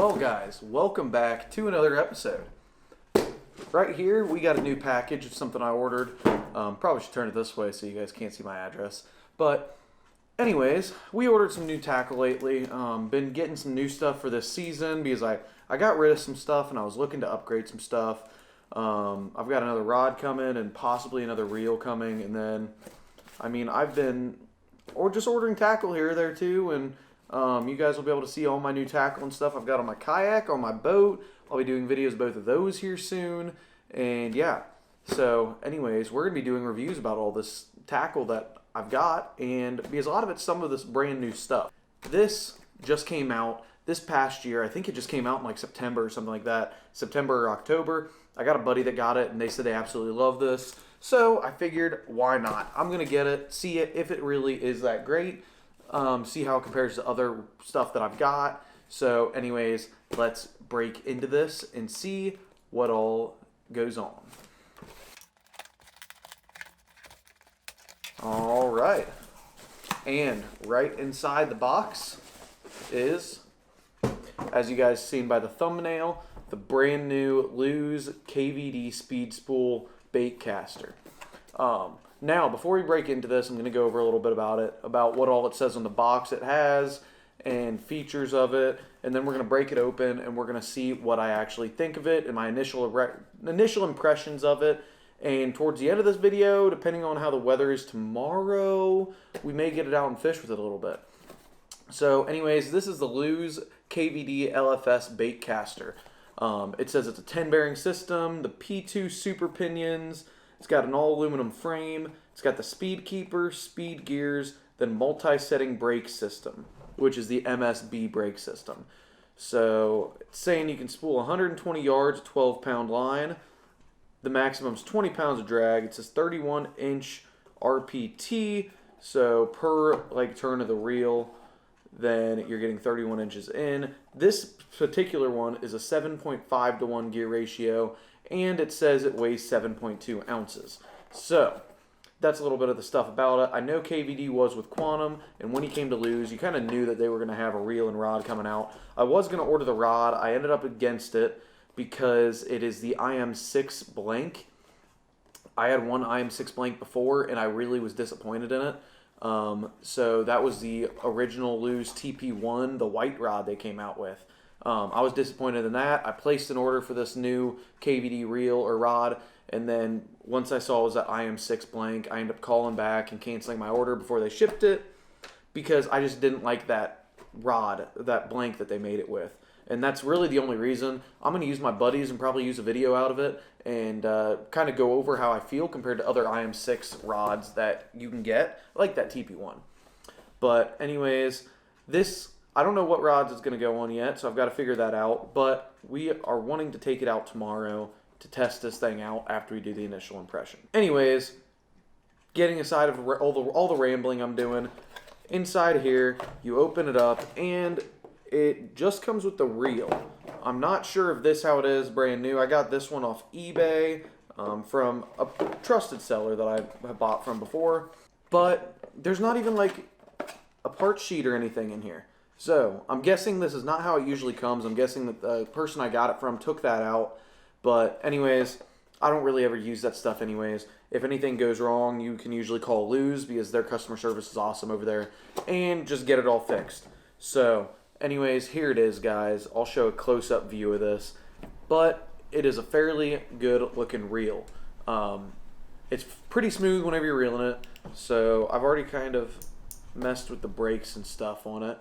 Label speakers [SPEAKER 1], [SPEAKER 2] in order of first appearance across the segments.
[SPEAKER 1] Well guys, welcome back to another episode. Right here we got a new package of something I ordered. Probably should turn it this way so you guys can't see my address. But anyways, we ordered some new tackle lately. Been getting some new stuff for this season because I got rid of some stuff and I was looking to upgrade some stuff. I've got another rod coming and possibly another reel coming, and then I've been just ordering tackle here or there too, and you guys will be able to see all my new tackle and stuff I've got on my kayak, on my boat. I'll be doing videos of both of those here soon. And yeah, so anyways, we're going to be doing reviews about all this tackle that I've got, and because a lot of it's some of this brand new stuff. This just came out this past year. I think it just came out in like September or something like that. September or October. I got a buddy that got it, and they said they absolutely love this. So I figured, why not? I'm going to get it, see it, if it really is that great. See how it compares to other stuff that I've got. So anyways, let's break into this and see what all goes on. All right. And right inside the box is, as you guys seen by the thumbnail, the brand new Lew's KVD Speed Spool bait caster. Now, before we break into this, I'm going to go over a little bit about it, about what all it says on the box it has, and features of it, and then we're going to break it open, and we're going to see what I actually think of it, and my initial impressions of it. And towards the end of this video, depending on how the weather is tomorrow, we may get it out and fish with it a little bit. So anyways, this is the Lew's KVD LFS bait caster. It says it's a 10 bearing system, the P2 super pinions. It's got an all aluminum frame. It's got the speed keeper, speed gears, then multi-setting brake system, which is the MSB brake system. So it's saying you can spool 120 yards, 12-pound line. The maximum is 20 pounds of drag. It says 31-inch RPT. So per turn of the reel, then you're getting 31 inches in. This particular one is a 7.5 to 1 gear ratio, and it says it weighs 7.2 ounces. So that's a little bit of the stuff about it. I know KVD was with Quantum, and when he came to Lew's, you kind of knew that they were going to have a reel and rod coming out. I was going to order the rod. I ended up against it because it is the IM6 blank. I had one IM6 blank before, and I really was disappointed in it. So that was the original Lew's TP1, the white rod they came out with. I was disappointed in that. I placed an order for this new KVD reel or rod, and then once I saw it was that IM6 blank, I ended up calling back and canceling my order before they shipped it because I just didn't like that rod, that blank that they made it with. And that's really the only reason. I'm going to use my buddies and probably use a video out of it and kind of go over how I feel compared to other IM6 rods that you can get, like that TP1. But anyways, I don't know what rods it's going to go on yet, so I've got to figure that out. But we are wanting to take it out tomorrow to test this thing out after we do the initial impression. Anyways, getting aside of all the rambling I'm doing, inside here, you open it up, and it just comes with the reel. I'm not sure if this how it is brand new. I got this one off eBay from a trusted seller that I have bought from before. But there's not even like a part sheet or anything in here. So I'm guessing this is not how it usually comes. I'm guessing that the person I got it from took that out. But anyways, I don't really ever use that stuff anyways. If anything goes wrong, you can usually call Lew's because their customer service is awesome over there and just get it all fixed. So anyways, here it is, guys. I'll show a close-up view of this. But it is a fairly good-looking reel. It's pretty smooth whenever you're reeling it. So I've already kind of messed with the brakes and stuff on it.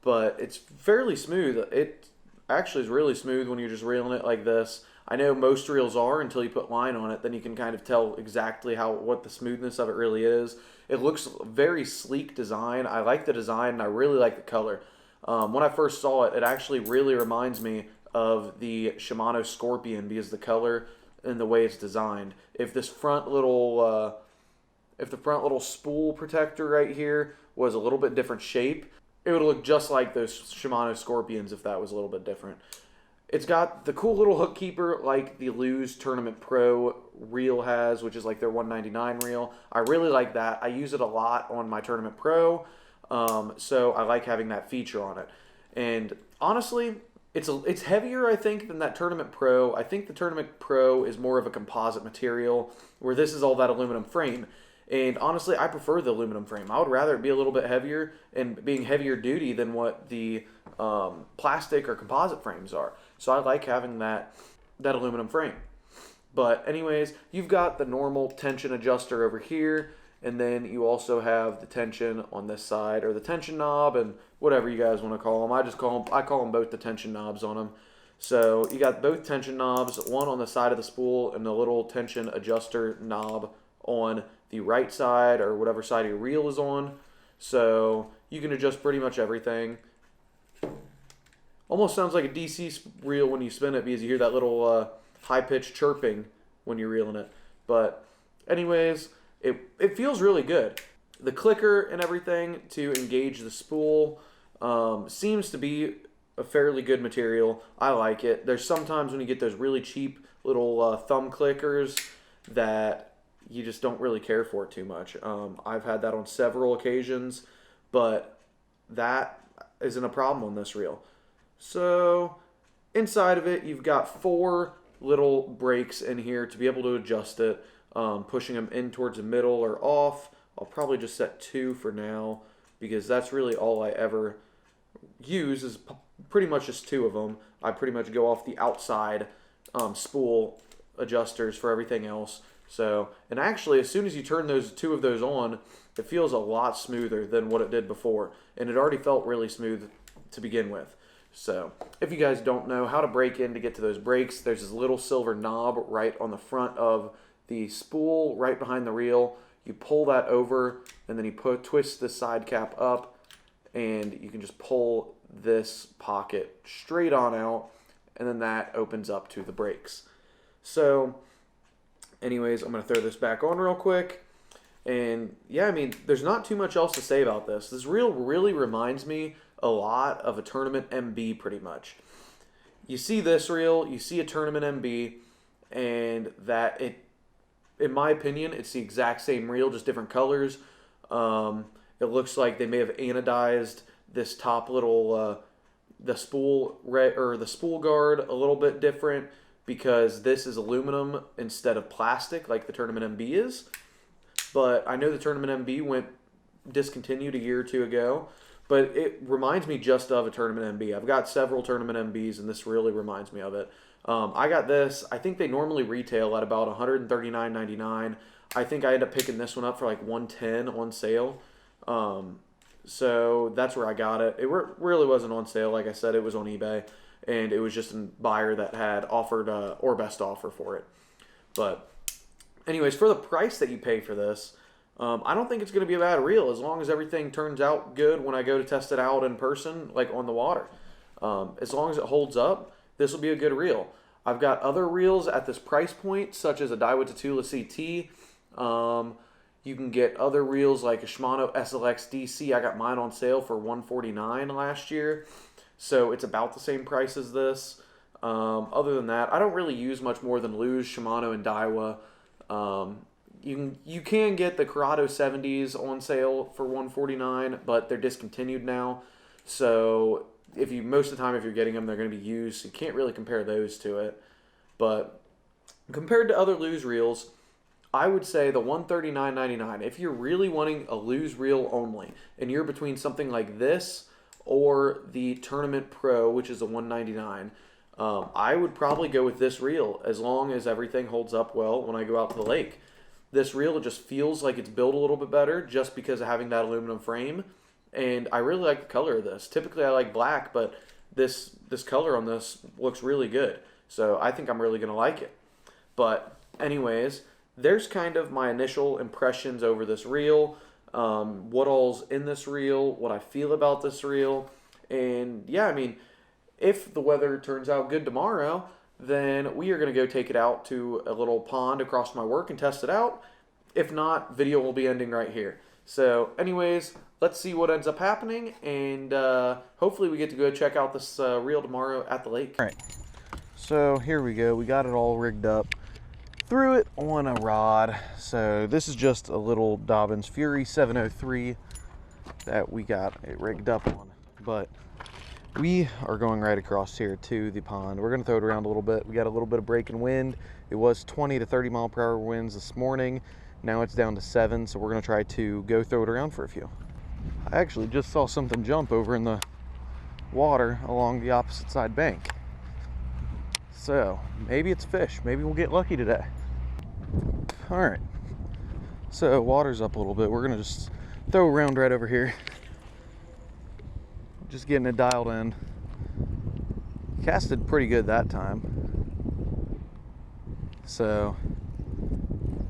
[SPEAKER 1] But it's fairly smooth. It actually is really smooth when you're just reeling it like this. I know most reels are until you put line on it. Then you can kind of tell exactly what the smoothness of it really is. It looks very sleek design. I like the design, and I really like the color. When I first saw it, it actually really reminds me of the Shimano Scorpion because the color and the way it's designed. If this front little, if the front little spool protector right here was a little bit different shape, it would look just like those Shimano Scorpions if that was a little bit different. It's got the cool little hook keeper like the Lew's Tournament Pro reel has, which is like their 199 reel. I really like that. I use it a lot on my Tournament Pro, so I like having that feature on it. And honestly, it's heavier, I think, than that Tournament Pro. I think the Tournament Pro is more of a composite material, where this is all that aluminum frame. And honestly, I prefer the aluminum frame. I would rather it be a little bit heavier and being heavier duty than what the plastic or composite frames are. So I like having that aluminum frame. But anyways, you've got the normal tension adjuster over here, and then you also have the tension on this side, or the tension knob, and whatever you guys want to call them. I call them both the tension knobs on them. So you got both tension knobs, one on the side of the spool and the little tension adjuster knob on the right side, or whatever side your reel is on. So you can adjust pretty much everything. Almost sounds like a DC reel when you spin it, because you hear that little high-pitched chirping when you're reeling it. But anyways, it feels really good. The clicker and everything to engage the spool seems to be a fairly good material. I like it. There's sometimes when you get those really cheap little thumb clickers that you just don't really care for too much. I've had that on several occasions, but that isn't a problem on this reel. So inside of it, you've got 4 little brakes in here to be able to adjust it, pushing them in towards the middle or off. I'll probably just set 2 for now, because that's really all I ever use, is pretty much just 2 of them. I pretty much go off the outside spool adjusters for everything else. So, and actually, as soon as you turn those 2 of those on, it feels a lot smoother than what it did before, and it already felt really smooth to begin with. So, if you guys don't know how to break in to get to those brakes, there's this little silver knob right on the front of the spool, right behind the reel. You pull that over, and then you twist the side cap up, and you can just pull this pocket straight on out, and then that opens up to the brakes. So, anyways, I'm going to throw this back on real quick. And yeah, I mean, there's not too much else to say about this. This reel really reminds me a lot of a Tournament MB, pretty much. You see this reel, you see a Tournament MB, and that in my opinion, it's the exact same reel, just different colors. It looks like they may have anodized this top little the spool guard a little bit different, because this is aluminum instead of plastic like the Tournament MB is. But I know the Tournament MB went discontinued a year or 2 ago, but it reminds me just of a Tournament MB. I've got several Tournament MBs, and this really reminds me of it. I got this. I think they normally retail at about $139.99. I think I ended up picking this one up for like $110 on sale. So that's where I got it. It really wasn't on sale. Like I said, it was on eBay, and it was just a buyer that had offered or best offer for it. But anyways, for the price that you pay for this, I don't think it's going to be a bad reel, as long as everything turns out good when I go to test it out in person, like on the water. As long as it holds up, this will be a good reel. I've got other reels at this price point, such as a Daiwa Tatula CT. You can get other reels like a Shimano SLX DC. I got mine on sale for $149 last year, so it's about the same price as this. Other than that, I don't really use much more than Lew's, Shimano, and Daiwa. You can get the Corrado 70s on sale for $149, but they're discontinued now. So most of the time, if you're getting them, they're going to be used. So you can't really compare those to it. But compared to other Lew's reels, I would say the $139.99. If you're really wanting a Lew's reel only, and you're between something like this or the Tournament Pro, which is the $199, I would probably go with this reel, as long as everything holds up well when I go out to the lake. This reel just feels like it's built a little bit better just because of having that aluminum frame, and I really like the color of this. Typically I like black, but this color on this looks really good, so I think I'm really going to like it. But anyways, there's kind of my initial impressions over this reel, what all's in this reel, what I feel about this reel, and yeah, I mean, if the weather turns out good tomorrow, then we are going to go take it out to a little pond across my work and test it out. If not, video will be ending right here. So anyways, let's see what ends up happening, and hopefully we get to go check out this reel tomorrow at the lake. All right, so here we go. We got it all rigged up. Threw it on a rod. So this is just a little Dobyns Fury 703 that we got it rigged up on. But We are going right across here to the pond. We're going to throw it around a little bit. We got a little bit of breaking wind. It was 20 to 30 mile per hour winds this morning. Now it's down to 7, so we're going to try to go throw it around for a few. I actually just saw something jump over in the water along the opposite side bank. So maybe it's fish. Maybe we'll get lucky today. All right. So water's up a little bit. We're going to just throw around right over here. Just getting it dialed in. Casted pretty good that time. So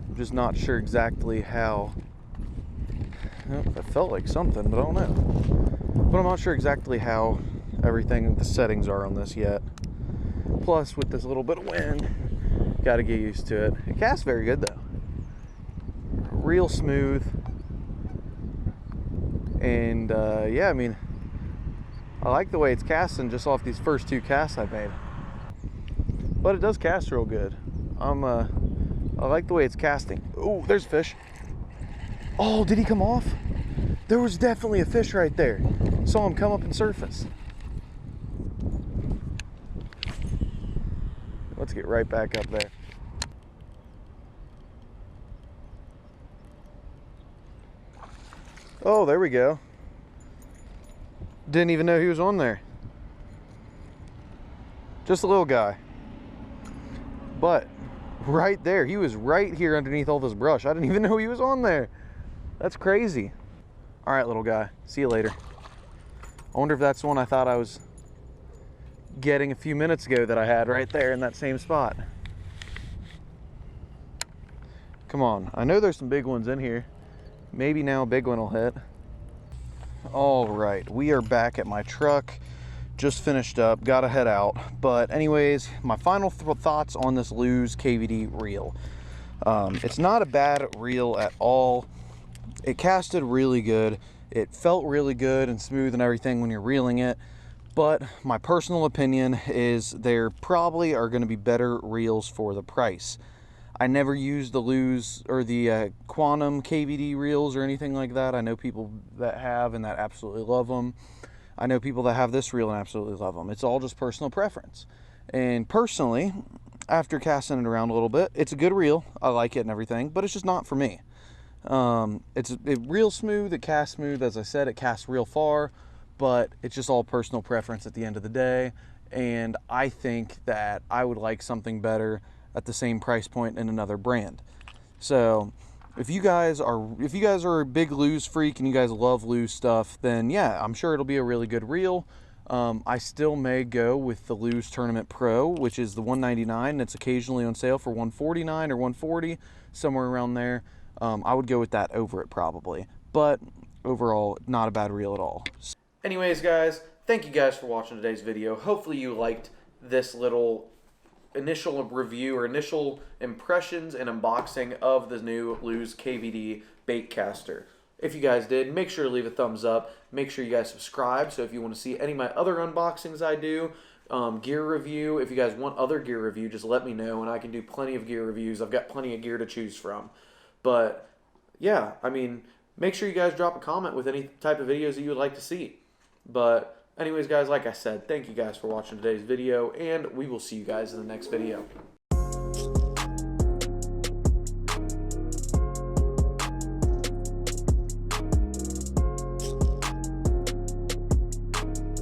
[SPEAKER 1] I'm just not sure exactly how. It felt like something, but I don't know. But I'm not sure exactly how everything, the settings are on this yet. Plus, with this little bit of wind, got to get used to it. It casts very good though. Real smooth. And yeah, I mean, I like the way it's casting just off these first 2 casts I made. But it does cast real good. I like the way it's casting. Oh, there's a fish. Oh, did he come off? There was definitely a fish right there. Saw him come up and surface. Let's get right back up there. Oh, there we go. Didn't even know he was on there. Just a little guy. But right there, he was right here underneath all this brush. I didn't even know he was on there. That's crazy. All right, little guy. See you later. I wonder if that's the one I thought I was getting a few minutes ago that I had right there in that same spot. Come on. I know there's some big ones in here. Maybe now a big one will hit. All right, we are back at my truck. Just finished up, gotta head out. But anyways, my final thoughts on this Lew's KVD reel. It's not a bad reel at all. It casted really good. It felt really good and smooth and everything when you're reeling it. But my personal opinion is there probably are gonna be better reels for the price. I never used the Lew's or the Quantum KVD reels or anything like that. I know people that have and that absolutely love them. I know people that have this reel and absolutely love them. It's all just personal preference. And personally, after casting it around a little bit, it's a good reel. I like it and everything, but it's just not for me. It's real smooth. It casts smooth. As I said, it casts real far, but it's just all personal preference at the end of the day. And I think that I would like something better at the same price point in another brand. So if you guys are a big Lew's freak and you guys love Lew's stuff, then yeah, I'm sure it'll be a really good reel. I still may go with the Lew's Tournament Pro, which is the $199. It's occasionally on sale for $149 or $140, somewhere around there. I would go with that over it probably, but overall, not a bad reel at all. Anyways, guys, thank you guys for watching today's video. Hopefully you liked this little initial review or initial impressions and unboxing of the new Lew's KVD bait caster. If you guys did, make sure to leave a thumbs up. Make sure you guys subscribe. So if you want to see any of my other unboxings I do, gear review, if you guys want other gear review, just let me know and I can do plenty of gear reviews. I've got plenty of gear to choose from. But yeah, I mean, make sure you guys drop a comment with any type of videos that you would like to see. But anyways, guys, like I said, thank you guys for watching today's video, and we will see you guys in the next video.